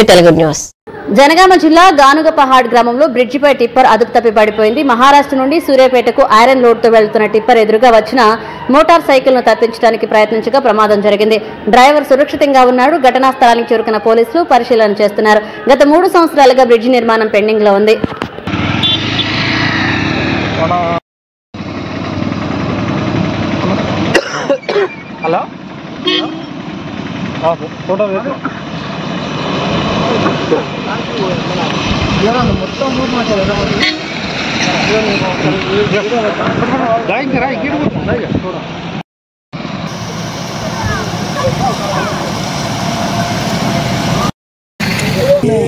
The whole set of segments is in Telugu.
TV Telugu news. జనగామ జిల్లా గానుగపహాడ్ గ్రామంలో బ్రిడ్జిపై టిప్పర్ అదుపు తప్పి పడిపోయింది. మహారాష్ట్ర నుండి సూర్యాపేటకు ఐరన్ లోడ్తో వెళ్తున్న టిప్పర్ ఎదురుగా వచ్చిన మోటార్ సైకిల్ ను తప్పించడానికి ప్రయత్నించగా ప్రమాదం జరిగింది. డ్రైవర్ సురక్షితంగా ఉన్నాడు. ఘటనా స్థలానికి చేరుకున్న పోలీసులు పరిశీలన చేస్తున్నారు. గత 3 సంవత్సరాలుగా బ్రిడ్జి నిర్మాణం పెండింగ్ లో ఉంది.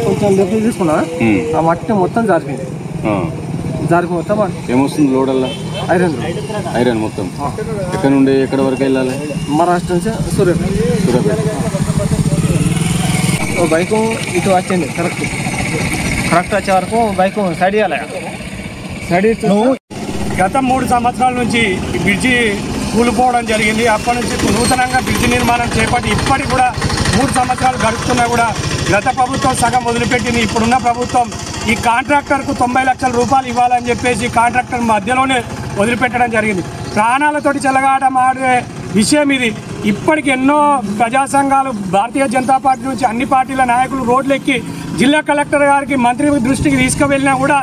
కొంచెం లెఫ్ట్ తీసుకున్నా ఆ మట్టి మొత్తం జారిపోయింది. మొత్తం ఏమొస్తుంది లోడ్ అలా? ఐరన్ మొత్తం. ఎక్కడ నుండి ఎక్కడ వరకు వెళ్ళాలి? మహారాష్ట్ర నుంచి సూర్యాపేట బైక్ ఇటు వచ్చింది. కరెక్ట్ వచ్చే వరకు బైక్ సైడ్ ఇవ్వాలి. గత 3 సంవత్సరాల నుంచి ఈ బ్రిడ్జి కూలిపోవడం జరిగింది. అప్పటి నుంచి నూతనంగా బ్రిడ్జి నిర్మాణం చేపట్టి ఇప్పటికి కూడా 3 సంవత్సరాలు గడుస్తున్నా కూడా గత ప్రభుత్వం సగం వదిలిపెట్టింది. ఇప్పుడున్న ప్రభుత్వం ఈ కాంట్రాక్టర్కు 90 లక్షల రూపాయలు ఇవ్వాలని చెప్పేసి కాంట్రాక్టర్ మధ్యలోనే వదిలిపెట్టడం జరిగింది. ప్రాణాలతోటి చెలగాటం ఆడే విషయం ఇది. ఇప్పటికి ఎన్నో ప్రజా సంఘాలు, భారతీయ జనతా పార్టీ నుంచి అన్ని పార్టీల నాయకులు రోడ్లెక్కి జిల్లా కలెక్టర్ గారికి, మంత్రి దృష్టికి తీసుకువెళ్ళినా కూడా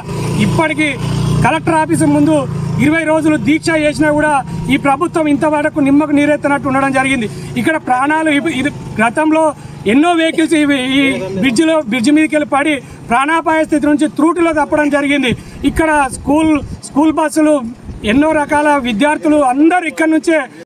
ఇప్పటికీ కలెక్టర్ ఆఫీసు ముందు 20 రోజులు దీక్ష చేసినా కూడా ఈ ప్రభుత్వం ఇంతవరకు నిమ్మకు నీరెత్తనట్టు ఉండడం జరిగింది. ఇక్కడ ప్రాణాలు ఇది గతంలో ఎన్నో వెహికల్స్ ఈ బ్రిడ్జి మీదకి వెళ్ళి పడి ప్రాణాపాయ స్థితి నుంచి త్రూటిలో తప్పడం జరిగింది. ఇక్కడ స్కూల్ బస్సులు, ఎన్నో రకాల విద్యార్థులు అందరూ ఇక్కడ నుంచే